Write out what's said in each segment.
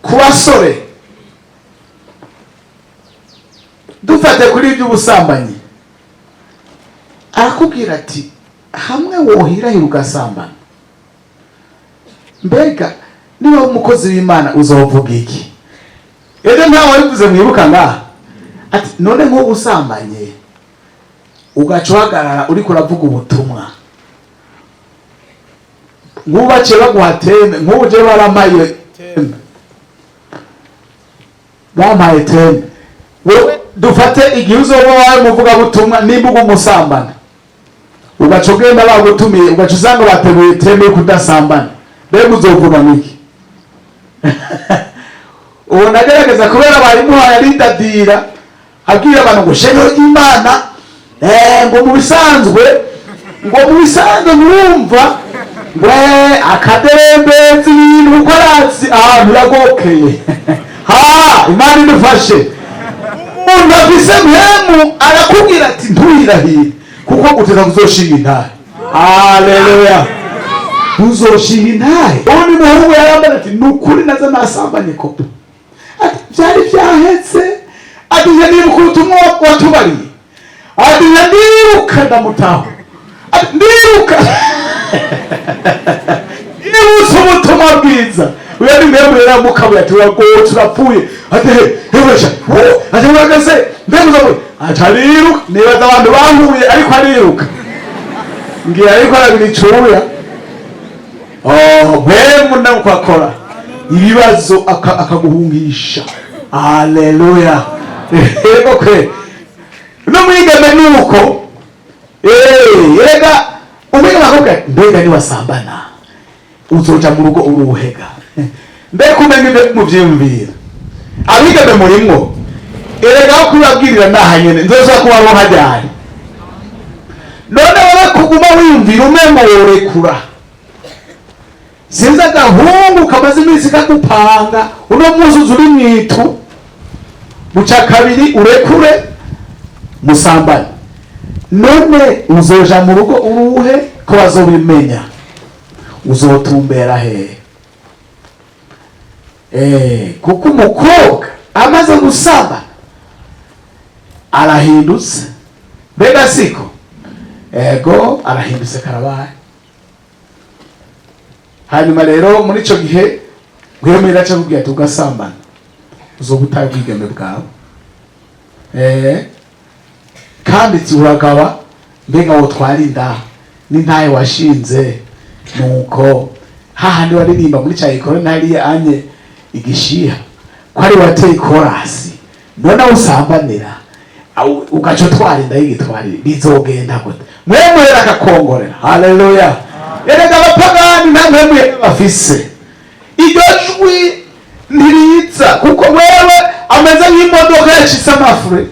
ku basore dufate kuri iby'ubusambanyi, arakubwira ati hamwe wohirahira ugasambana, mbega niba umukozi w'Imana uzovuga iki? Ejo ntawe wabivuze mwibuka ngaha ati none nk'ubu usambanye ugaca uhagarara uriko uravuga ubutumwa, nk'ubace baguha teme, nk'ubu je barampaye teme, bampaye teme, wewe dufate igihe uzoba wawe muvuga butumwa nimbuga umusambana, ugaca ugenda bagutumiye ugaca usanga bateguye teme yo kudasambana, mbega uzovuga niki? ubu nagerageza kubera barimuhaye aridadira abwira abantu ngo shengero ry'Imana ngo mu bisanzwe mwumva ngo akaderembezi ibintu uko arazi ahantu yagokeye Imana idufashe. Umuntu afise mpemu arakubwira ati ntuhirahire kuko guteza kuzoshinga intahe. Haleluya, uzoshinga intahe. Ubundi muhungu yarambara ati nukuri naza nasambanye kopo, ati byari byahetse, ati nibuka ubutumwa watubariye, ati ndibuka ndamutaho, ati ndibuka nibuka ubutumwa bwiza. Uya ni mbere yaramukabuye ati turapfuye, ati hebesha ati urageze mbega we atariruka, nibaza abantu bahuye ariko ariruka, ngira ariko arabiricuya bemu nuko akora ibibazo akaguhungisha. Haleluya. Okay, no mwigeme nuko yega umwigeme akoga mbega ni wasambana uzoja mu rugo uruhega, mbega umenye mu vyumvira abigeme murimwo erega kubabwirira naha nyene nzoza kubaho hajyari, none wowe kuguma wiyumvira umemo worekura, sinza gahungu kamaze iminsi kakupanga uno munsi uzuri mwitu buca kabiri urekure musambane, none uzoja mu rugo uruhe ko bazobimenya, uzotumbera he? Kuko umukobwa amaze gusaba arahindutse, mbega siko? Ego arahindutse karabaye. Hanyuma rero muri ico gihe gwemera cyo kubwira tugasambana uzobutaye ubwigeme bwawe, kandi uragaba mbega wo twarinda n'intaye washinze nuko hahandi waririmba muri cya ikoro ntari anye igishiha ko ari wateye korasi, none usambanira ugaco twarinda y'igitwari bizogenda gute? Mwemwera akakongorera. Haleluya. Erega abapagani namwe bafise iryo jwi ntiriza, kuko wewe ameze nk'imodoka yashitse amafure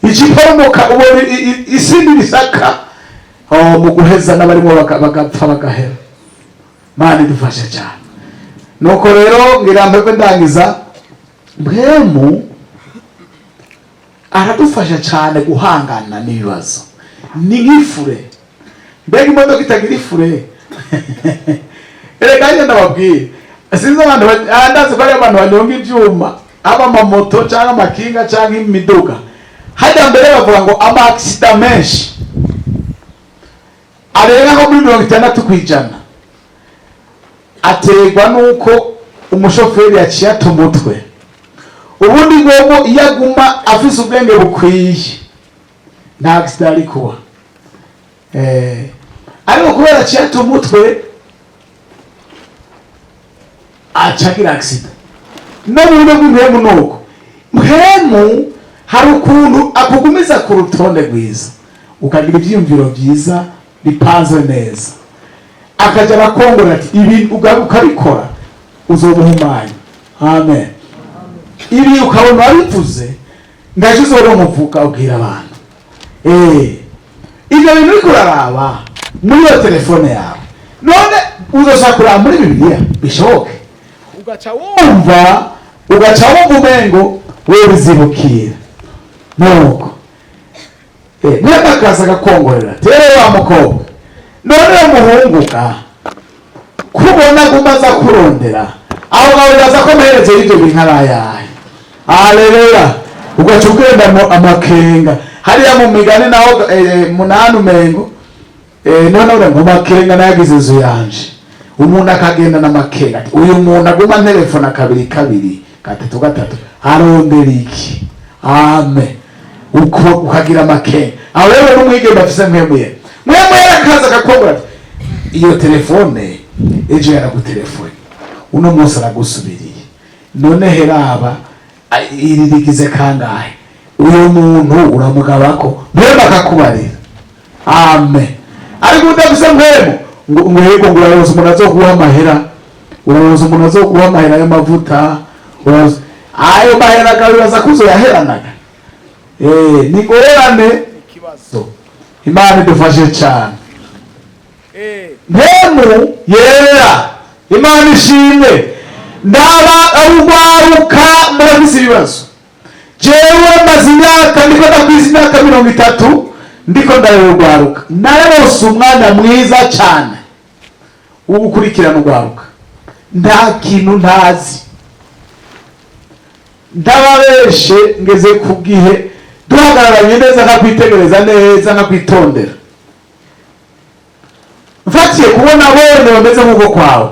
ikipomoka ubona isindi bisaka mu guheza n'abarimo bagapfa bagahera. Mana idufashe cyane. Nuko rero ngira mbere ndangiza, bwemu aradufasha cyane guhangana n'ibibazo. Ni nk'ifure, mbega imodoka itagira ifure erega ndababwira sinzi abantu andaze ko ari abantu banyonga ibyuma, aba amamoto cyangwa amakinga cyangwa imiduga, hajya mbere bavuga ngo ama accident menshi arenga nko muri 60% aterwa nuko umushoferi yaciye atumutwe, ubundi ngomo iyaguma afise ubwenge bukwiye nta accident ari kuba, ariko kubera aciye atumutwe acagira accident. No mu buryo bw'impemu nuko mpemu hari ukuntu akugumiza ku rutonde rwiza, ukagira ibyiyumviro byiza bipanze neza, akaja bakongora ati ibi ukabikora uzobuhumanya. Amen. Ibi ukabona wabivuze ngaje uzoro muvuga ubwira abantu ibyo bintu uri kuraraba muri iyo telefone yawe, none uzoshakura muri Bibiliya bishoboke, ugaca wumva umengo wewe bizibukira nuko mwaka kaza gakongorera tere wa mukobwa, none umuhungu kubona gumaza kurondera aho ngaho uraza ko amaherezo y'ibyo bintu ari ayahe. Haleluya. Ugaca ugenda amakenga hariya mu migani naho munani umengo none ura ngo makenga nayagize inzu yanje. Umuntu akagenda n'amakenga, uyu muntu aguma telefone kabiri gatatu arondera iki? Amen. Uko ukagira amakenga aho rero n'umwigeme afise mwemwe akaza akakobora iyo telefone ejo yaragutelefone uno munsi aragusubiriye none heraba iririgize kangahe uyu muntu uramugabako mbere akakubarira. Amen. Ariko udafise mwemwe ngo yego ngo uraronse umuntu azoguha amahera, uraronse umuntu azoguha amahera y'amavuta, ayo mahera gabibaza kuzo yaheranaga. Ni ngorane ikibazo. Imana idufashe cyane. Mpemu yera Imana ishimwe ndaba arugwaruka murabise ibibazo. Jewe maze imyaka ndiko ndakwiza imyaka 30 ndiko ndarugwaruka narose umwana mwiza cyane ubukurikirana urwaruka nta kintu ntazi ndababeshe ngeze ku gihe duhagararanye neza nkakwitegereza neza nkakwitondera mfatiye kubona bone bameze nk'uko kwawe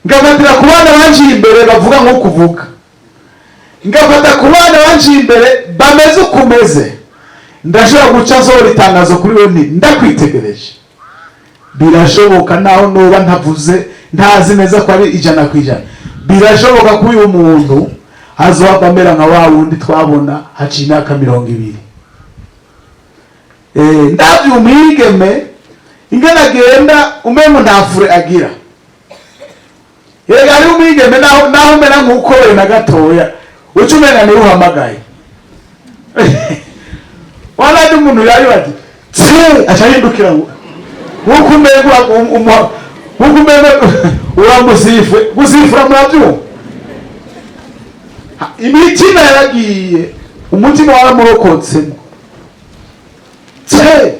ngafatira ku bana banjiye imbere bavuga nk'uko uvuga ngafata ku bana banjiye imbere bameze uko umeze ndashobora guca nsohora itangazo kuri we ndakwitegereje birashoboka naho nuba ntavuze ntazi neza ko ari 100%. Birashoboka ko uyu muntu azoba amera nka wa wundi twabona haciye imyaka 20. Ndavye umwigeme ingana agenda umemo ntafure agira. Yega ari umwigeme naho mera nk'uko we na gatoya ucumena ni uhamagaye. Wala ndi umuntu yari bati tse achahindukira hukumeme uramusifwe gusifura murabyo imitima yaragiye umutima waramurokotse tse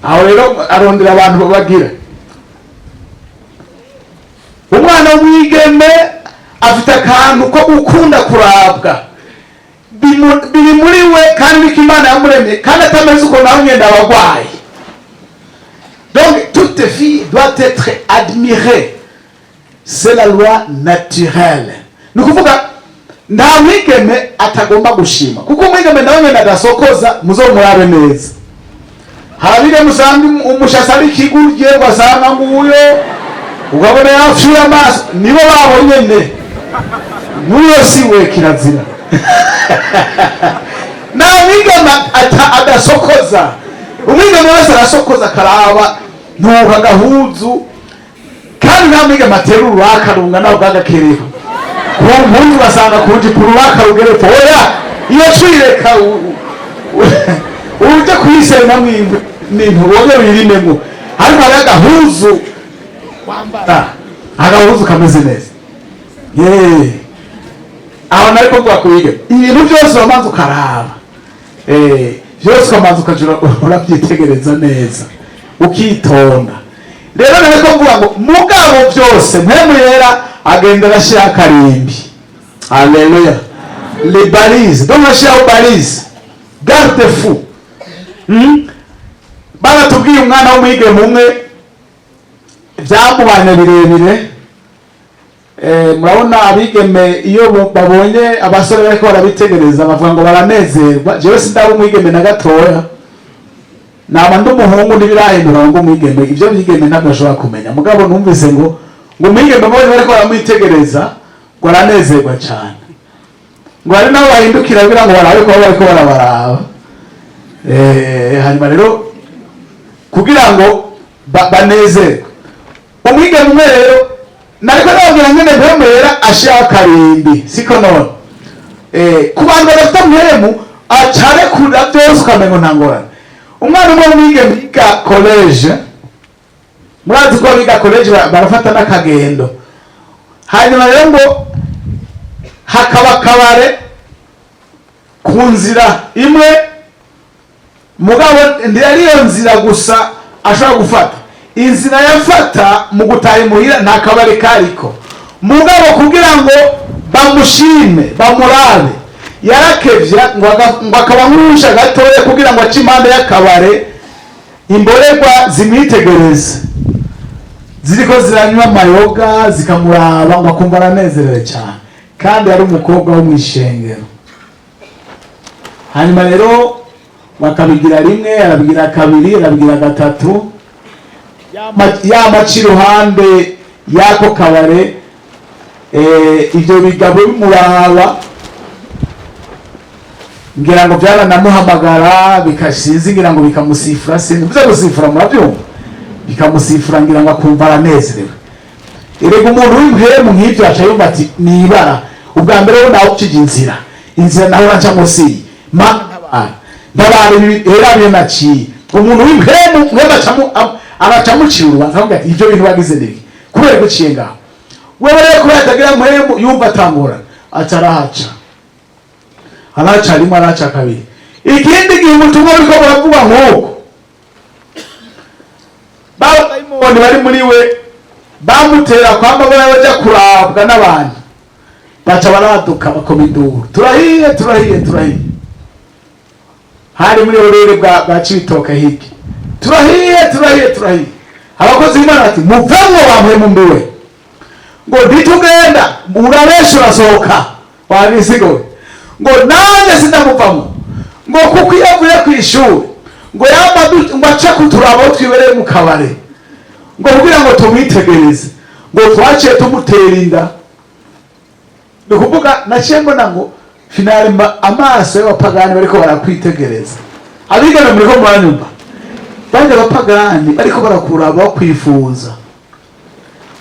aho rero arondera abantu babagira umwana w'umwigeme afite akantu ko gukunda kurabwa biri muri we kandi Imana yamuremye kandi atameze uko nawe ngenda abagwaye. Donc toute fille doit être admirée. C'est la loi naturelle. Nukuvuga nta mwigeme atagomba gushima kuko mwigeme nawe ngenda adasokoza muzomurabe neza. Habire musambi umushasari kigurye wasanga nguyo ugabona yafuye amaso nibo babonye ne muyo siwe kirazira. Na mwigeme adasokoza umwigeme wese arasokoza karaba ntuha gahuzu kandi nta mwigeme atera ururaka runga nawe bwagakereho ku mpunzi basanga kuji ururaka rugerepfo oya iyo twireka uje kuyisena mwimwe n'intuboge wirimemo ariko ari agahuzu wambara agahuzu kameze neza aho nariko bwakuyiga ibintu byose wamanza ukaraba byose wamanza ukajura urabyitegereza neza ukitonda. Rero nariko mvuga ngo mugabo byose mpemu yera agenda arashira akarimbi. Haleluya. Les balises donc arashira balises garde fou. Bana tubwiye umwana w'umwigeme umwe byamubanye birebire. Murabona abigeme iyo babonye abasore bariko barabitegereza bavuga ngo baranezerwa. Jewe sindaba umwigeme na gatoya naba ndumuhungu ndibirahindura ngo umwigeme ibyo bigeme ntabwo ashobora kumenya mugabo numvise ngo umwigeme bose bariko baramwitegereza ngo aranezerwa cyane ngo ari nabo bahindukira bira ngo barabe ko bariko barabaraba. Hanyuma rero kugira ngo banezerwe umwigeme rero nariko nabwira ngene mpemera ashaka karimbi siko none ku bantu badafite mpemu acare kura byose ukamengo ntangorane. Umwana umwe w'umwigeme biga college murazi ko biga college barafata n'akagendo hanyuma rero ngo hakaba kabare ku nzira imwe mugabo ndi ariyo nzira gusa ashobora gufata inzira yafata mu gutaha imuhira nta kabare kariko, mugabo kugira ngo bamushime bamurabe yarakevya ngo akaba nk'urusha gatoya kugira ngo ace impande y'akabare imborerwa zimwitegereze ziriko ziranywa amayoga zikamuraba ngo akumva aranezerewe cyane, kandi yari umukobwa wo mw'ishengero. Hanyuma rero bakabigira rimwe, arabigira kabiri, arabigira gatatu, yamaca iruhande y'ako kabare, ibyo bigabo bimuraba, ngira ngo byaranamuhamagara bikashize, ngira ngo bikamusifura, biza gusifura murabyumva, bikamusifura ngira ngo akumva aranezerewe. Erega umuntu w'impemu nk'ibyo aca yumva ati nibara ubwa mbere wo nawe ucija inzira nawe uraca munsi ntabari erabiye naciye umuntu w'impemu mweba aracamucira urubanza avuga ati ibyo bintu bagize nibi kubera guciye ngaho. Wewe rero kubera atagira mpemu yumva atangora aca araca rimwe araca kabiri. Ikindi gihe ubutumwa buriko buravuga nk'uko abadayimoni bari muri we bamutera kwamba baja kurabwa n'abantu, baca baraduka bakoma induru, turahiye hari muri orere bwa Cibitoke hirya, turahiye. Abakozi b'Imana bati muvemwo bampwemu mbiwe ngo ntitugenda urabenshi urasohoka wabisigowe ngo nanjye sindamuvamo ngo kuko iyo avuye ku ishuri ngo aca kuturaba twibereye mu kabare ngo kugira ngo tumwitegereze ngo twaciye tumutera inda. Ni ukuvuga naciye mbona ngo finale amaso y'abapagani bariko barakwitegereza, abigana muriko muranyumva, bandi abapagani bariko barakuraba bakwifuza,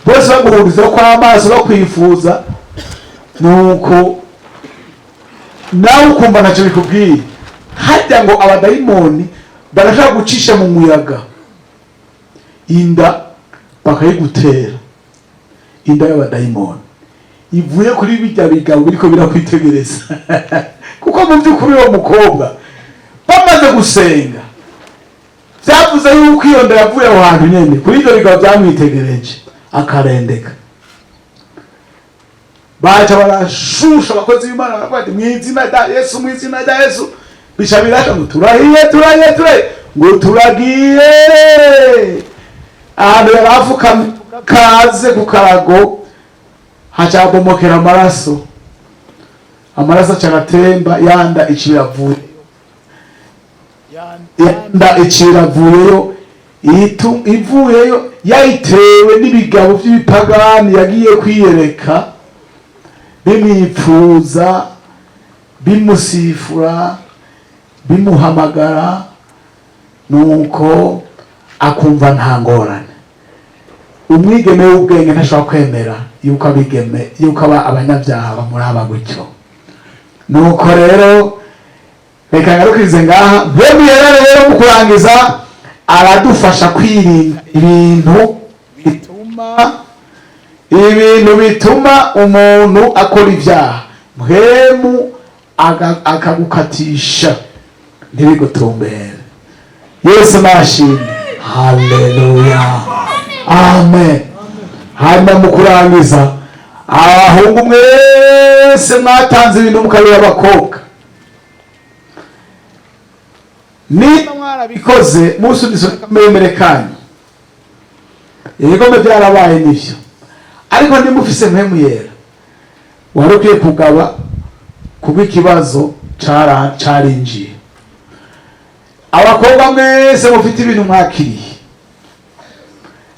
bose baguhuriza ko amaso bakwifuza, nuko nawe ukumva ntacyo bikubwiye. Hajya ngo abadayimoni barashaka gucisha mu muyaga inda bakayigutera, inda y'abadayimoni ivuye kuri bijya bigabo biriko birakwitegereza kuko mu by'ukuri uwo mukobwa bamaze gusenga byavuze yuko iyo nda yavuye aho hantu nyene kuri ibyo bigabo byamwitegereje akarendeka. Baca barashusha abakozi b'Imana baravuga ati mw'izina rya Yesu bica birasha ngo turahiye ngo turagiye. Ahantu yarafukamye kaze ku karago haca habomokera amaraso aca aratemba, yanda iciravuyeyo ivuyeyo yayitewe n'ibigabo by'ibipagani yagiye kwiyereka bimwipfuza bimusifura bimuhamagara, nuko akumva nta ngorane. Umwigeme w'ubwenge ntashobora kwemera yuko abanyabyaha bamuraba gutyo. Nuko rero reka ngarukirize ngaha, bemuyera rero mu kurangiza aradufasha kwirinda ibintu bituma umuntu akora ibyaha, mpwemu akagukatisha ntibigutumbere. Yesu nashimwe, haleluya, amen. Hanyuma mu kurangiza, abahungu mwese mwatanze ibintu mukabira abakobwa, niba mwarabikoze musubizo kamere kanyu, yego byarabaye nivyo, ariko ndimufise mpemu yera wari ukwiye kugaba kubwo ikibazo carinjiye. Abakobwa mwese mufite ibintu mwakiriye,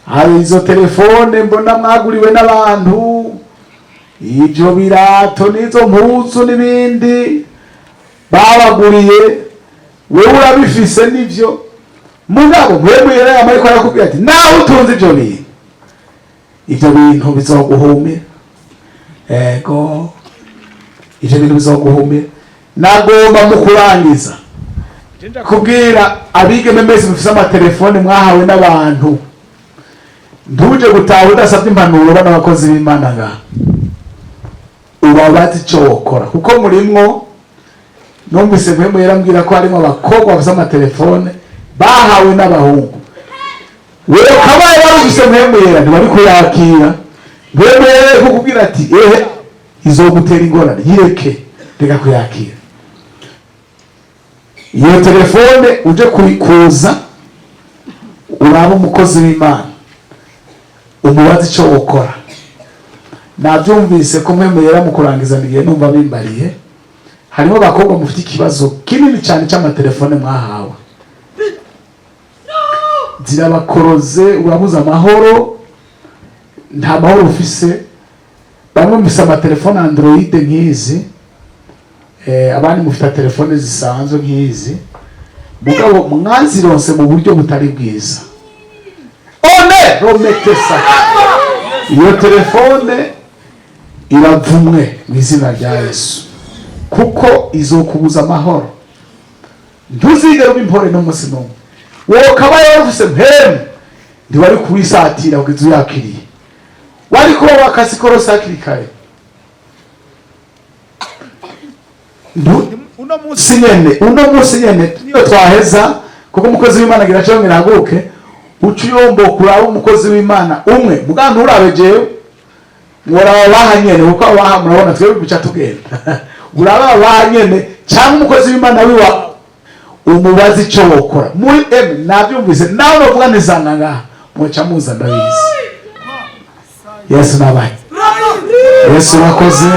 hari izo telefone mbona mwaguriwe n'abantu, ibyo birato n'izo mpuzu n'ibindi babaguriye, wewe urabifise nivyo, mugabo mwebwe yera yamariko arakubwira ati nawe utunze ibyo bintu bizoguhumira. Ego ibyo bintu bizoguhumira. Nagomba mu kurangiza kubwira abigeme mwese mufise amatelefone mwahawe n'abantu, ntuje gutaha udasabye impanuro bana abakozi b'Imana ngaha, ubabaze icyo wokora, kuko murimwo numvise mpemu yarambwira ko harimo abakobwa bafise amatelefone bahawe n'abahungu. wewe kabaye barugise mwemera ntibari kuyakira. Mwemere kukubwira ati izogutera ingorane yireke reka kuyakira. Iyo telefone uje kuyikuza uraba umukozi w'Imana umubaza icyo ukora. Nabyumvise ko mwemera mu kurangiza igihe numva bimbariye harimo abakobwa mufite ikibazo kinini cyane cy'amatelefone mwahawe zirabakoroze urabuza amahoro nta mahoro ufise. Bamwe mufise amatelefone Android nk'izi abandi mufite telefone zisanzwe nk'izi mugabo mwanzironse mu buryo butari bwiza. One rometesa iyo telefone iravumwe mu izina rya Yesu kuko izokubuza amahoro. Ntuzigere ubimpore n'umunsi n'umwe. Wowe kabaye ufise mpemu ndiwari kuwisatira kugeza uyakiriye wari kuba wakasikorosa hakiri kare. Uno munsi nyene niyo twaheza kuko umukozi w'Imana agira cyo ngiraguke uciyombo kuraba umukozi w'Imana umwe muganda urabe jewe ngora bahanyene uko abaha murabona twebwe bica tugenda uraba bahanyene cyangwa umukozi w'Imana wiwa umubazi icyo wokora muri nabyumvise nawe bavuga nizanga ngaha mwaca muza ndabizi. Yesu nabaye Yesu wakoze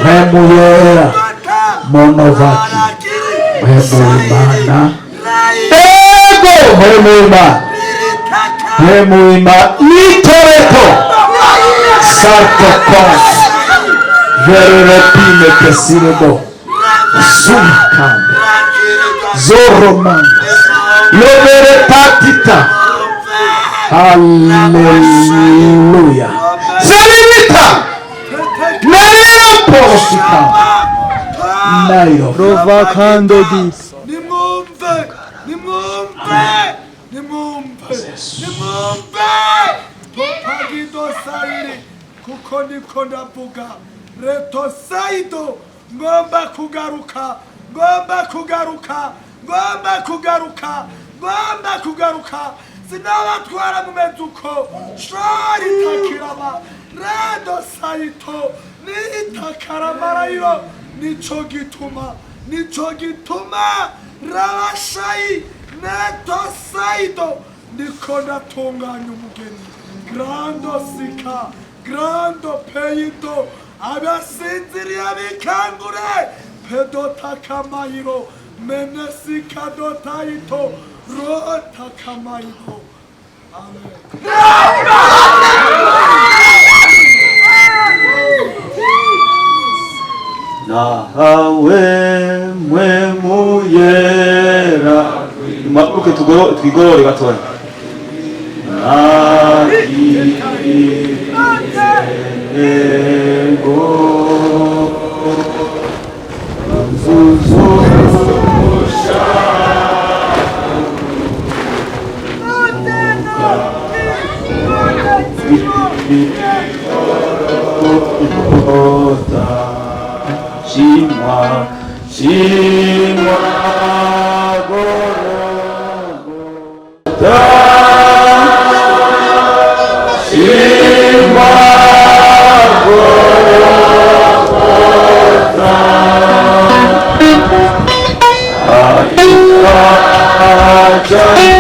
Hemuyera Monovaki Hemuyimana Ego Hemuyima Hemuyima Itoreto Sartokon Vererepine Kesirebo Sumkan Zoroman Lovere Patita. Hallelujah. Selimita Maria Porosika Nairo Provocando dis Nimumbe Topagido sairi kuko niko ndavuga Reto saido ngomba kugaruka sinabatwara mu meduko shari takirama Redo saito ni itakaramarayo nico gituma rabashayi neto saido niko ndatunganya umugeni grando sika grando peito abasinziriye bikangure pedota kamayiro menesika dotaito rota kamayiro. Amen. nahawe mwemuyera mabuke twigorore gatoya ego Chimwa Gorogota Chimwa Gorogota Aika